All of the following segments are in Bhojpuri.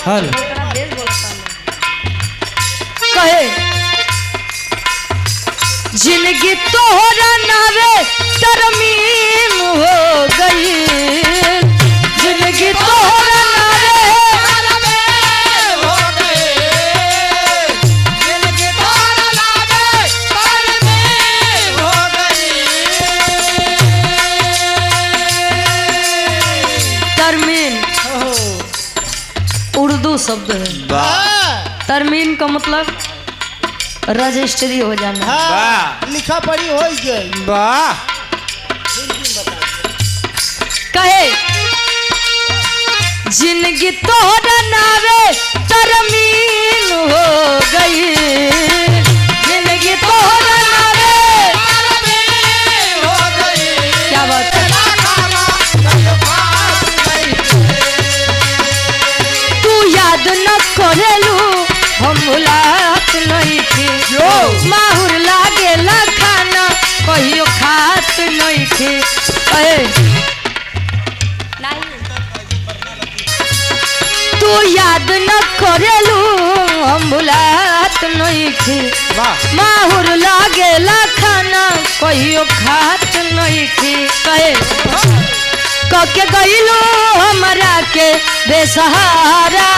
हल कहे जिंदगी तोहरा नावे तरमीम हो गई, जिंदगी तोहरा नावे हो गए, जिंदगी तोहरा नावे तरमीम हो गई। तरमीन उर्दू शब्द है। तरमीन का मतलब रजिस्ट्री हो जाना। वाह लिखा पढ़ी हो गई। वाह कहे जिंदगी तोहरा नावे तरमीन हो गई, जिंदगी तोहरा नावे हो गई। क्या बात है। तू याद न करेलू हम मुलाकात नहीं थी, माहुर लागेला खाना कहियो खात नहीं थी। तू याद न करेलू हम मुलाकात नहीं थी, माहुर लागेला खाना कहियो खात नहीं थी। कके गईलू हमरा के बेसहारा,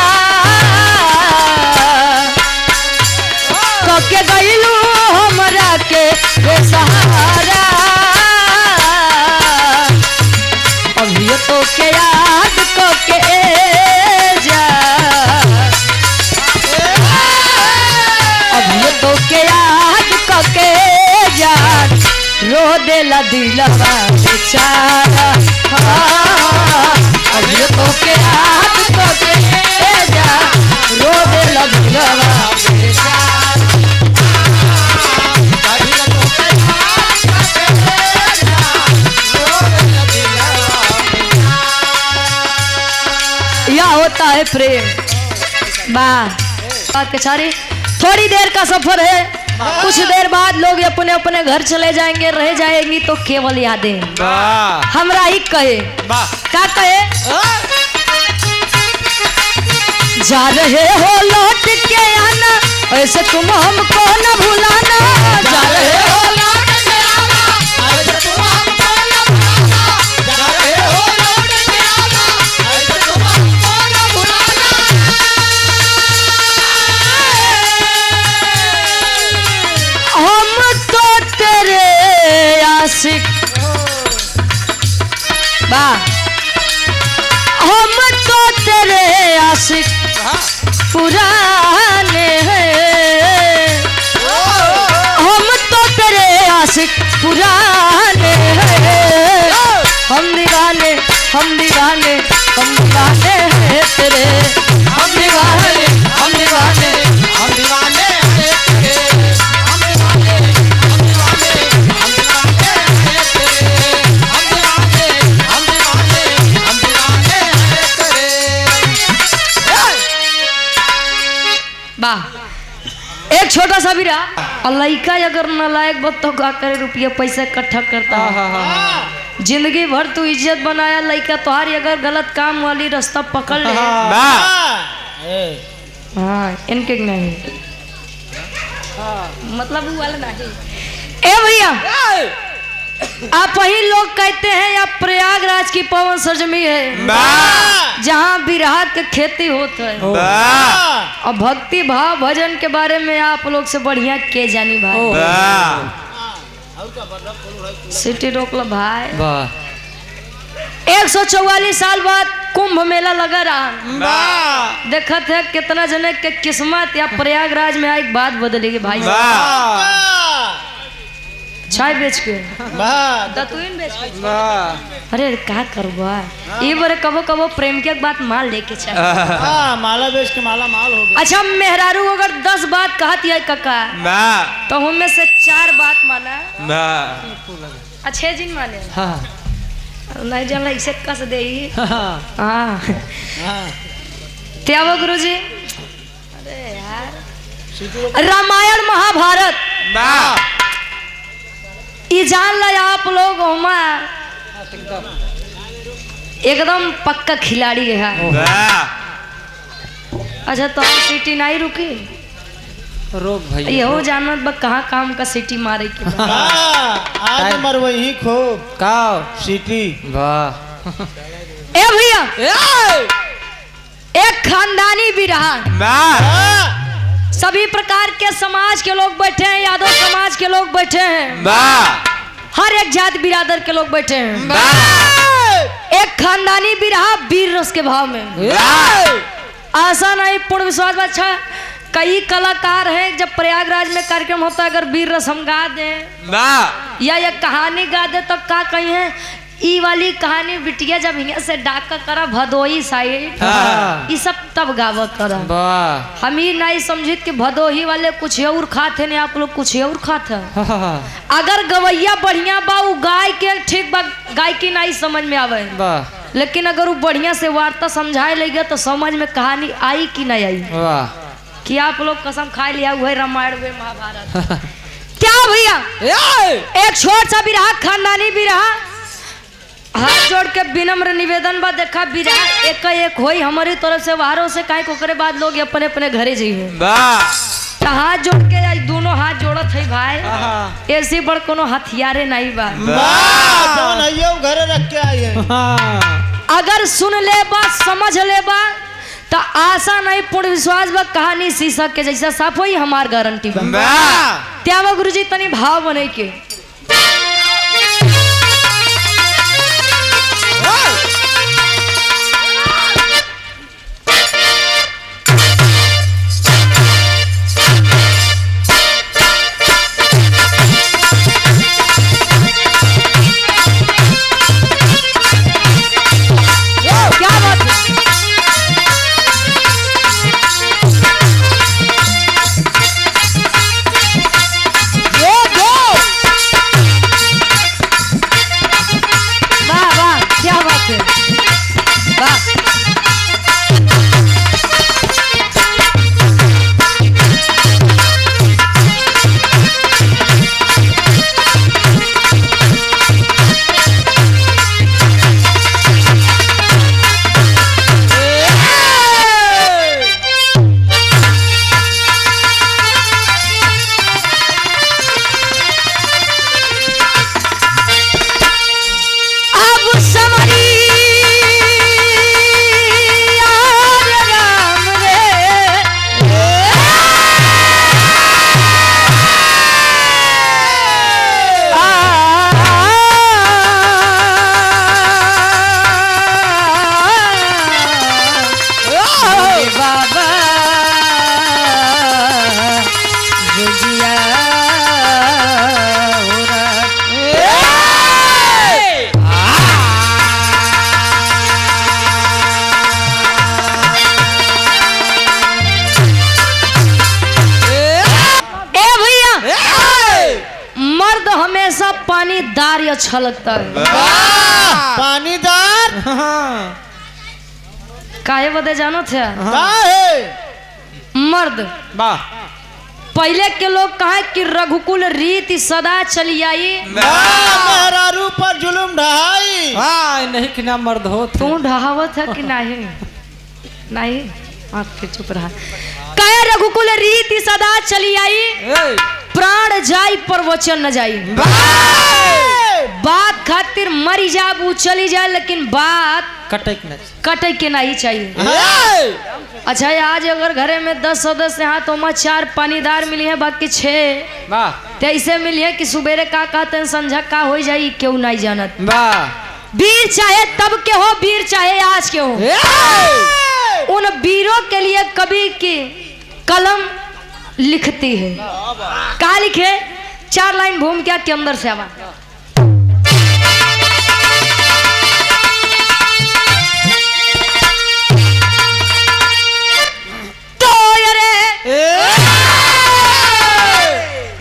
कके गईलू हमरा के बेसहारा। अभी तो के याद कके जा, अभी तो के याद कके जा, रो देला दिलवा बेचारा। अभी तो के याद कके जा, रो देला दिलवा बेचारा। होता है प्रेम। बात के सारी थोड़ी देर का सफर है, कुछ देर बाद लोग अपने अपने घर चले जाएंगे, रह जाएंगी तो केवल यादें हमरा ही कहे। क्या कहे जा रहे हो लौट के आना, ऐसे तुम हमको न भुलाना। जा रहे हो लौट के आना, ऐसे तुम हमको न भुलाना। जा रहे हो लौट के आना, ऐसे तुम हमको न भुलाना। हम तो तेरे आशिक, वाह, हम तो तेरे आशिक पुराने हैं, हम तो तेरे आशिक पुराने हैं। हम दीवाने हम दीवाने हम दीवाने हैं तेरे, हम दीवाने हम दीवाने हम दीवाने हैं तेरे, हम दीवाने हम दीवाने हम दीवाने हैं तेरे, हम दीवाने हम दीवाने हम दीवाने हैं तेरे। वाह, एक छोटा सा भी रहा। लड़का अगर नालायक बत तो का करे, रुपया पैसा इकट्ठा करता है। जिंदगी भर तू इज्जत बनाया, लड़का तुम्हारी अगर गलत काम वाली रास्ता पकड़ ले। हाँ इनके नहीं, मतलब वो वाला नहीं। ए भैया, आप वही लोग कहते हैं या प्रयागराज की पवन सरजमी है जहाँ बिरहा के खेती होता है, और भक्ति भाव भजन के बारे में आप लोग से बढ़िया के जानी भाई। सिटी रोक लो भाई। 144 साल बाद कुंभ मेला लगा रहा, देखा थे कितना जने के किस्मत या प्रयागराज में एक बात बदलेगी भाई। चाय बेच के दतुइन बेच के, अरे क्या करबा ये बारे कबो कबो प्रेम के बात माल लेके चल। माला बेच के माला माल हो गया। अच्छा मेहरारू अगर 10 बात कहती है काका तो उनमें से 4 बात माना, 6 दिन माने नहीं जानला इसे कस दे। हाँ त्यागो गुरुजी। अरे यार रामायण महाभारत ये जान ला आप लोग एकदम पक्का खिलाड़ी है। अच्छा तो सिटी नहीं रुकी रोक भैया यहो जानत बा कहाँ काम का सिटी मारे के बा। आज मर वही खूब का सिटी वाह ए भैया एक खानदानी भी रहा सभी प्रकार के समाज के लोग बैठे हैं यादव समाज के लोग बैठे हैं हर एक जात बिरादर के लोग बैठे हैं एक खानदानी भी रहा वीर रस के भाव में आशा नहीं पूर्ण विश्वास में अच्छा कई कलाकार हैं जब प्रयागराज में कार्यक्रम होता है अगर वीर रस हम गा दें या कहानी गा दे तो क्या कही है ई वाली कहानी बिटिया जब यहाँ से डाका करा भदोही साइड ये सब तब गावत करा हम ही नहीं समझित कि भदोही वाले कुछ और खाते नहीं आप लोग कुछ और खाते अगर गवैया बढ़िया बा उ गाय के ठीक बा गाय की नहीं समझ में आवे लेकिन अगर वो बढ़िया से वार्ता समझाए लगे तो समझ में कहानी आई कि नहीं आई कि आप लोग कसम खा लिया हुए रामायण हुए महाभारत क्या भैया एक छोट सा भी रहा खानदानी भी रहा हाथ जोड़ के विनम्र निवेदन बा देखा बिरा एक होई हमारी तरफ से वारों से काहे को करे बाद लोग अपने अपने घरे जाइए तो हाथ जोड़ के आज दोनों हाथ जोड़त है भाई ऐसी बड़ कोनो हथियारे नहीं बा घरे रख के आई है अगर सुन ले बा समझ ले बा तो आशा नहीं पूर्ण विश्वास बा कहानी शीशक के जैसा साफ होई हमार गारंटी बा त्यावा गुरुजी तनी भाव बने के पानीदार ही अच्छा लगता है पानीदार काहे बदे जानो थे मर्द पहले के लोग कहे कि रघुकुल रीति सदा चली आई मेहरारू पर जुलुम ढहाई नहीं कि ना मर्द हो तू ढहावत है कि नहीं नहीं आपके चुप रहा कहे रघुकुल रीति सदा चली आई प्राण जाई पर वचन न जाई बात खातिर मरी जाबू चली जाए लेकिन बात कटे के नहीं चाहिए अच्छा आज अगर घरे में 10 सदस्य हैं तो मैं 4 पानीदार मिली है बाकी 6 तो ऐसे मिली है कि सुबेरे का कहते हैं संझा का हो जाए क्यों नहीं जानत वीर चाहे तब के हो वीर चाहे आज के हो उन वीरों के लिए कवि की कलम लिखती है क्या लिखे 4 लाइन भूम क्या के अंदर से आवा तो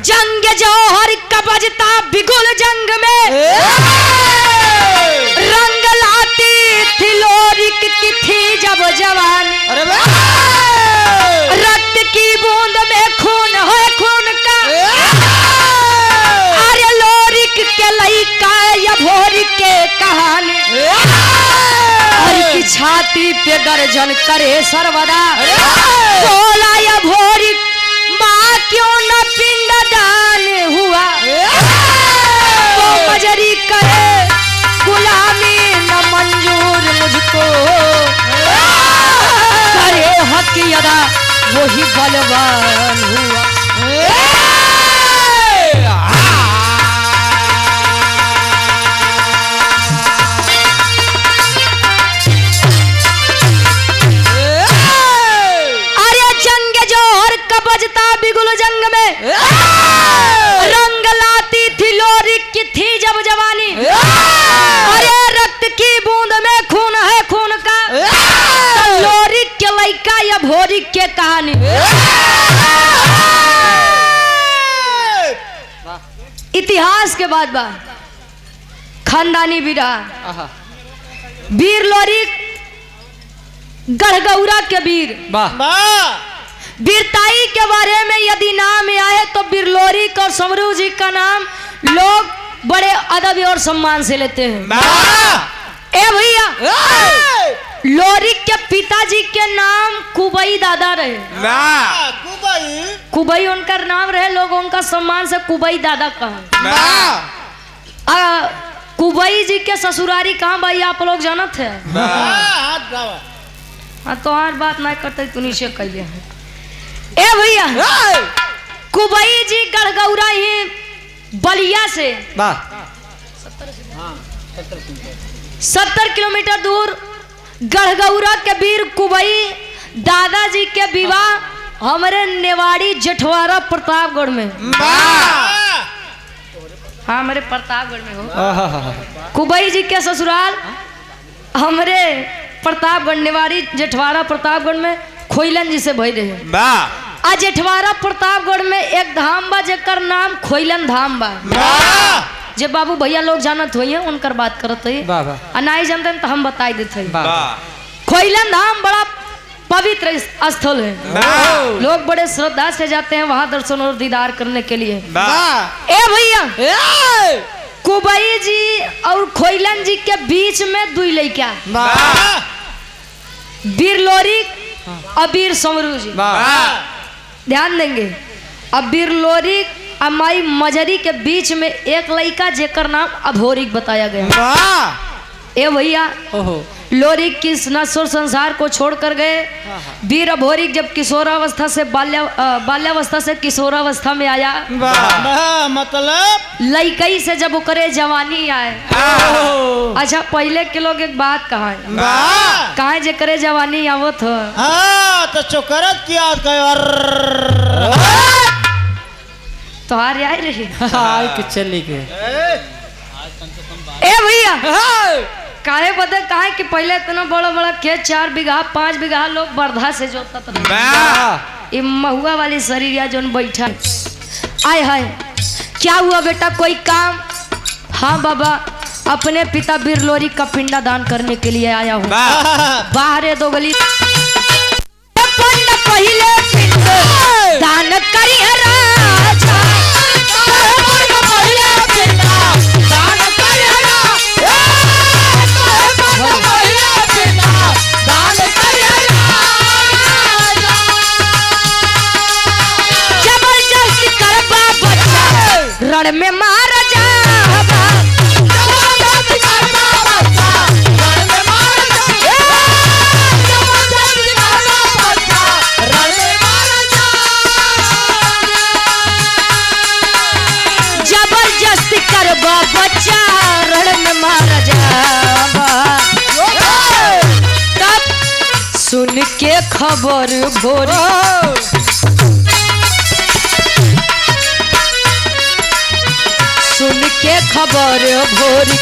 जंग जौहर का बजता बिगुल जंग में रंग लाती थी लोरिक की थी जब जवानी रक्त की बूंद में खून है खून का अरे लोरिक के लई का या भोरी के कहानी हर की छाती पे गर्जन करे सर्वदा बोला या भोरी माँ क्यों न पिंड दान हुआ वो मजरी करे गुलामी न मंजूर मुझको करे हक अदा वही बलवान हुआ। अरे जंग जोहर का बजता बिगुल जंग में रंग लाती थी लोरी की थी जब जवानी अरे रक्त की बूंद में खून है खून का लोरी के लइका या भोरी के कहानी। इतिहास के बाद खानदानी भी रहा आहा वीर लोरी गढ़गौरा के वीर वाह वाह वीरताई के बारे में यदि नाम आए तो बिरलोरी और समरू जी का नाम लोग बड़े अदब और सम्मान से लेते हैं। वाह ए भैया लोरी के पिताजी के नाम कुबई दादा रहे। वाह कुबई कुबई उनका नाम रहे, लोग उनका सम्मान से कुबई दादा कहा। वाह कुबई जी के ससुरारी कहाँ भाई आप लोग जानत है? हाथ गावा हाँ तो हर बात नहीं करते तू नीचे कह लिया। ए भैया कुबई जी गढ़गौरा ही बलिया से वाह 70 किलोमीटर दूर गढ़गौरा के वीर कुबई दादाजी के विवाह हमारे नेवाड़ी जेठवाड़ा प्रतापगढ़ में। वाह हाँ हमारे प्रतापगढ़ में हो। आहा कुबई जी के ससुराल हमारे प्रतापगढ़ नेवाड़ी जेठवाड़ा प्रतापगढ़ में खोइलन जी से भई रहे। वाह आ जेठवाड़ा प्रतापगढ़ में एक धाम बा जेकर नाम खोइलन धाम बा। वाह जे बाबू भैया लोग जानत होइए उनकर बात करत है वाह वाह आ नहीं जानते तो हम बताई देते हैं। वाह खोइलन धाम बड़ा पवित्र स्थल है, वाह लोग बड़े श्रद्धा से जाते हैं वहां दर्शन और दीदार करने के लिए। वाह ए भैया कुबई जी और खोइलन जी के बीच में दुई लड़का वाह वीर लोरी और वीर समरू जी। वाह ध्यान देंगे अब वीर लोरी और माई मजरी के बीच में एक लड़का जेकर नाम अभोरिक बताया गया। वाह ए भैया ओहो लोरिक किस नश्वर संसार को छोड़कर गए। वीर अभोरिक जब किशोरावस्था से बाल्यावस्था से किशोरावस्था में आया, वाह मतलब लइकई से जब उकरे जवानी आए। अच्छा पहले के लोग एक बात कहा है, वाह कहा जे करे जवानी आवत हो हाँ तो चोकरत किया तो हार आई रही। हाय कि चली गए ए भैया काहे बदे कहा कि पहले इतना बड़ा बड़ा खेत 4 बीघा 5 बीघा लोग बर्धा से जोतत रहे। वाह ये महुआ वाली शरीर जोन बैठा आय हाय क्या हुआ बेटा कोई काम? हाँ बाबा अपने पिता बिरलोरी का पिंडा दान करने के लिए आया हूँ। वाह बाहर दो गली पहले पिंड दान करी राजा जबरदस्ती करबा बच्चा रण में मार जाबा जबरदस्ती करबा बच्चा रण में मार जाबा। तब सुन के खबर भोरी सुन के खबर भोरी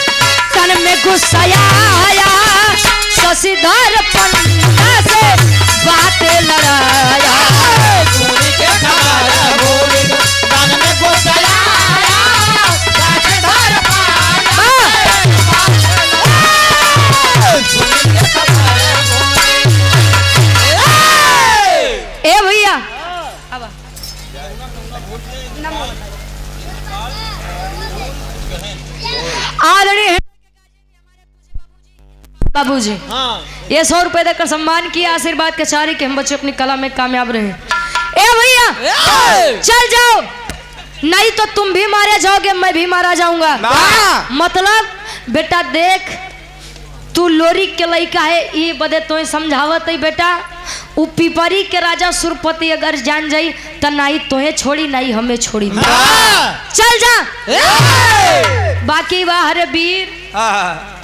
तन में गुस्सा आया शशिधर पंडा से बातें लड़ाया। ए भैया आदरणीय बाबूजी हाँ ये 100 रुपए देकर सम्मान किया, आशीर्वाद के चारी के हम बच्चे अपनी कला में कामयाब रहे। ए भैया चल जाओ, नहीं तो तुम भी मारे जाओगे, मैं भी मारा जाऊंगा। मतलब बेटा देख, तू लोरी के लड़का है, ये बदे तो समझावत है बेटा। उ पिपरी के राजा सुरपति अगर जान जाई तो नहीं तोहे छोड़ी नहीं हमें छोड़ी। चल जा। बाकी बाहर वीर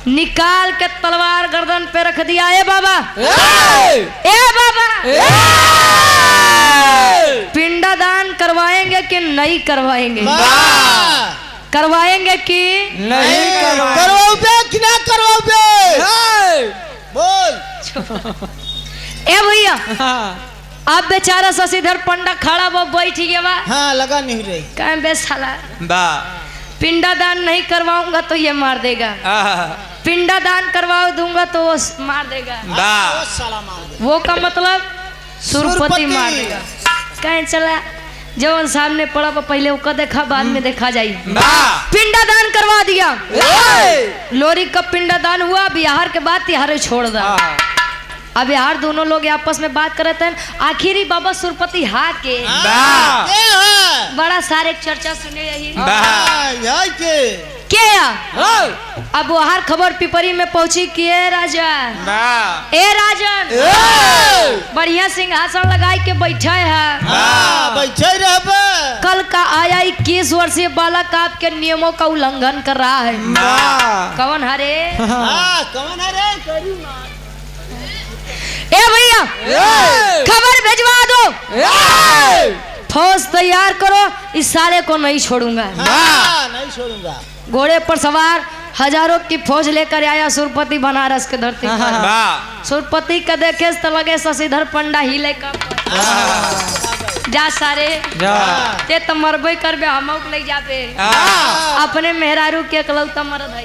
निकाल के तलवार गर्दन पे रख दिया। ए बाबा, ए बाबा, पिंडदान करवाएंगे कि नहीं करवाएंगे? करवाएंगे कि नहीं करवाओगे कि ना करवाओगे? बोल। ए भैया अब बेचारा शशिधर पंडा खड़ा वो बैठ गया बा। हाँ लगा नहीं रही। कह बे साला पिंडादान नहीं करवाऊंगा तो ये मार देगा, पिंडादान करवा दूंगा तो वो मार देगा। वो साला मार दे। वो का मतलब सुरपति मार देगा। कहीं चला जवन सामने पड़ा पहले उसका देखा, बाद में देखा जाए। पिंडादान करवा दिया। लोरी का पिंडादान हुआ। बिहार के बाद तिहार छोड़ दा। अब यार दोनों लोग आपस में बात कर रहे थे। आखिरी बाबा सुरपति हा के बड़ा सारे चर्चा सुने यही क्या। अब वो हर खबर पिपरी में पहुंची कि ए राजन, ए राजन बढ़िया सिंहासन लगाई के बैठा है, बैठे रहे। कल का आया 21 वर्षीय बालक आपके नियमों का उल्लंघन कर रहा है। कौन हरे? कौन है रे? ए भैया खबर भिजवा दो, फौज तैयार करो, इस साले को नहीं छोड़ूंगा। नहीं छोड़ूंगा। घोड़े पर सवार हजारों की फौज लेकर आया सुरपति बनारस के धरती पर। सुरपति का देखे तो लगे शशिधर पंडा ही लेकर जा सारे ते तो मरबे करबे, हम ले जाबे। अपने मेहरारू के एकलौता मरद है।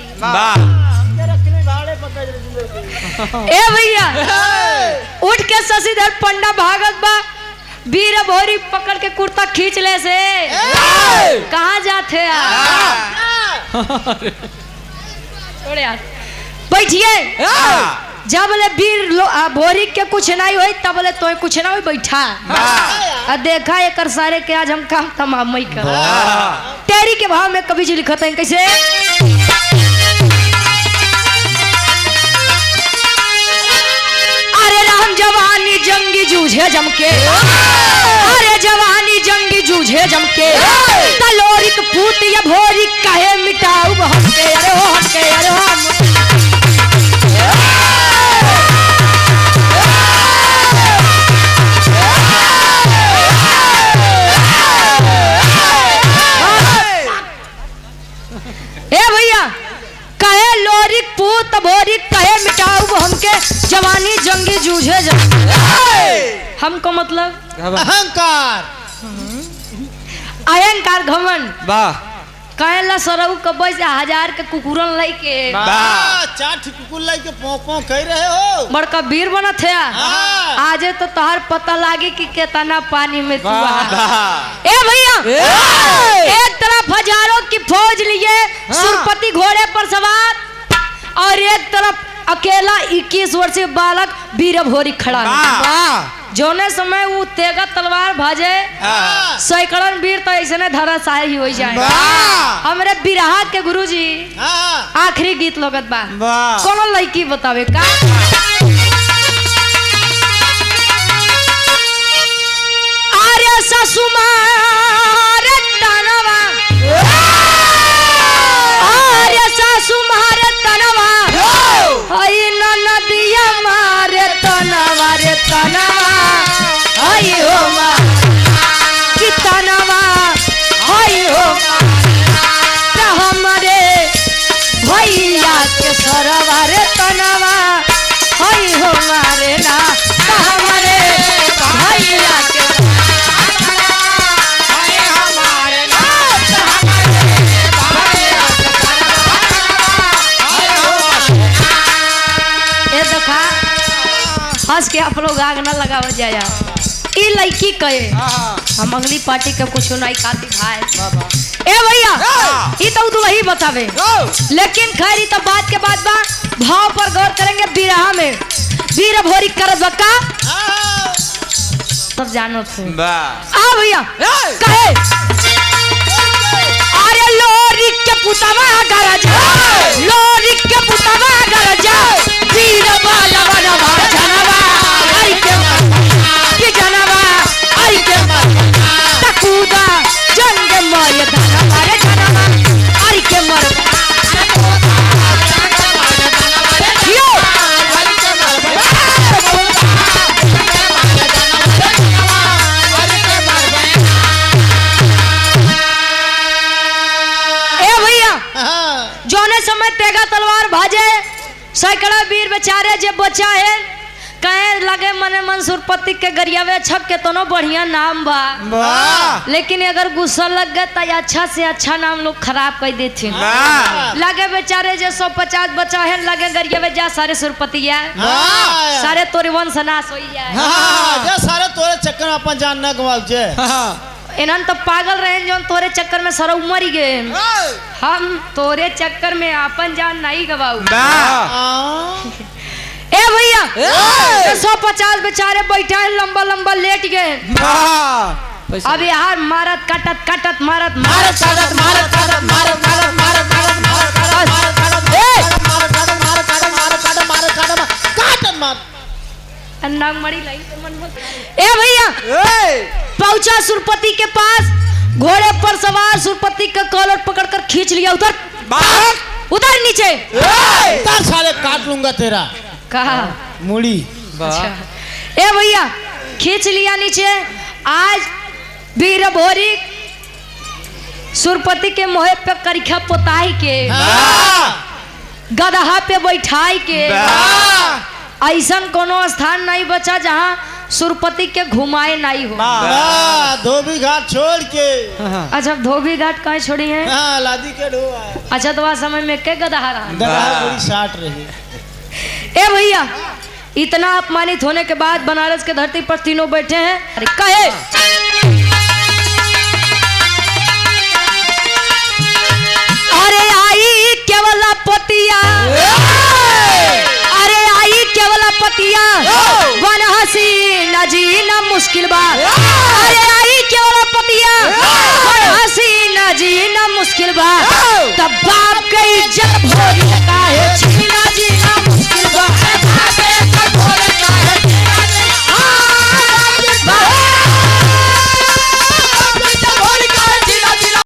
ए भैया उठ के शशिधर पंडा भागत बा। वीर भोरी पकड़ के कुर्ता खींच ले से कहाँ जाते यार? बैठिए। जब बोले वीर भोरी के कुछ नहीं हुई तब बोले तो कुछ ना हुई, बैठा। देखा एक सारे के आज हम काम तमाम कर तेरी के भाव में कभी जी लिखते हैं कैसे। अरे राम जवानी जंगी जूझे जमके, अरे जवानी जंगी जूझे जमके, तलोरिक पूत या भोरी कहे मिटाऊ हमके। अरे हो हमके, अरे हम ए भैया कहे लोरिक पूत भोरी कहे मिटाऊ हमके, जवानी जंगी जूझे हमको मतलब अहंकार, अहंकार घमंड। कहेला सरऊ कब्बे से 1000 के कुकुरन लाई के 4 कुकुर लाई के पों कह रहे हो। बड़का वीर बनत है। आजे तो तोहर पता लागे कि कितना पानी में तू ए भैया एक तरफ हजारों की फौज लिए सुरपति घोड़े पर सवार, और एक तरफ अकेला 21 वर्षीय बालक वीर भोरी खड़ा है। जोने समय वो तेगा तलवार भाजे सैकड़न वीर तो ऐसे धराशायी ही हो जाए। हमरे बिरहा के गुरुजी आखिरी गीत लगत बा, कौन लड़की बतावे का। आर्य ससुमार तनवा, आर्य ससुमार तनवा, हई नदिया मारे तनवा रे तनवा, हई हो कि तनवा हई हो हमरे भैया के सरवा रे तनवा, हई हो मारे ना हमरे भैया के हंस के आप लोग आग न लगाव जाया। ई लड़की कहे हम अगली पार्टी के कुछ नहीं खाती भाई। ए भैया ये तो दुल्ही बतावे, लेकिन खैर ये तो बात के बाद बा भाव पर गौर करेंगे। बिरहा में वीर भोरी करत बक्का सब जानो थे। आ भैया कहे अरे लोरी के पुतवा गरजा, लोरी के पुतवा गरजा, वीर बाला बनवा जनवा आई के जनवा आई के तकुदा जंग मय धनवा रे जनवा आई के मर जोने समय तेगा तलवार भाजे सैकड़ा वीर बेचारे जे बचा है कहे लगे मने मंसूरपति के गरियावे छप के तोनो बढ़िया नाम बा, लेकिन अगर गुस्सा लग गए तो अच्छा से अच्छा नाम लोग खराब कर देते। लगे बेचारे जे 150 बचा है लगे गरियावे जा सारे सुरपतिया सारे तोरे वंश नाश हो जाए, सारे तोरे चक्कर में अपन जान न गवाल जे इन्हन तो पागल रहे जो तोरे चक्कर में सर उमर ही गए। हम तोरे चक्कर में अपन जान नहीं गवाऊ। ए भैया 150 बेचारे बैठे हैं लंबा लंबा लेट गए। अब यार मारत काटत काटत मारत मारत काटत मारत काटत मारत काटत मारत काटत मारत काटत मारत नाग मरी लाई तो मन मत। ए भैया पहुंचा सुरपति के पास, घोड़े पर सवार सुरपति का कॉलर पकड़कर खींच लिया। उधर उधर नीचे उधर साले काट लूंगा तेरा कहा मुड़ी। अच्छा ए भैया खींच लिया नीचे। आज वीर भोरी सुरपति के मोहे पे करिखा पोताई के गदहा पे बैठाई के ऐसा कोनो स्थान नहीं बचा जहाँ सुरपति के घुमाए नहीं हो। धोबी घाट छोड़ के। अच्छा धोबी घाट कहाँ छोड़ी है? लादी के ढोआ। अच्छा तो वहाँ समय में के गदहा रहा बड़ी साट रही। ए भैया इतना अपमानित होने के बाद बनारस के धरती पर तीनों बैठे हैं। अरे कहे अरे आई केवल पतिया, अरे आई केवल पतिया वन हसी न जीना मुश्किल बा, अरे आई केवल पतिया वन हसी न जीना मुश्किल बा, तब बाप के इज्जत भोरी का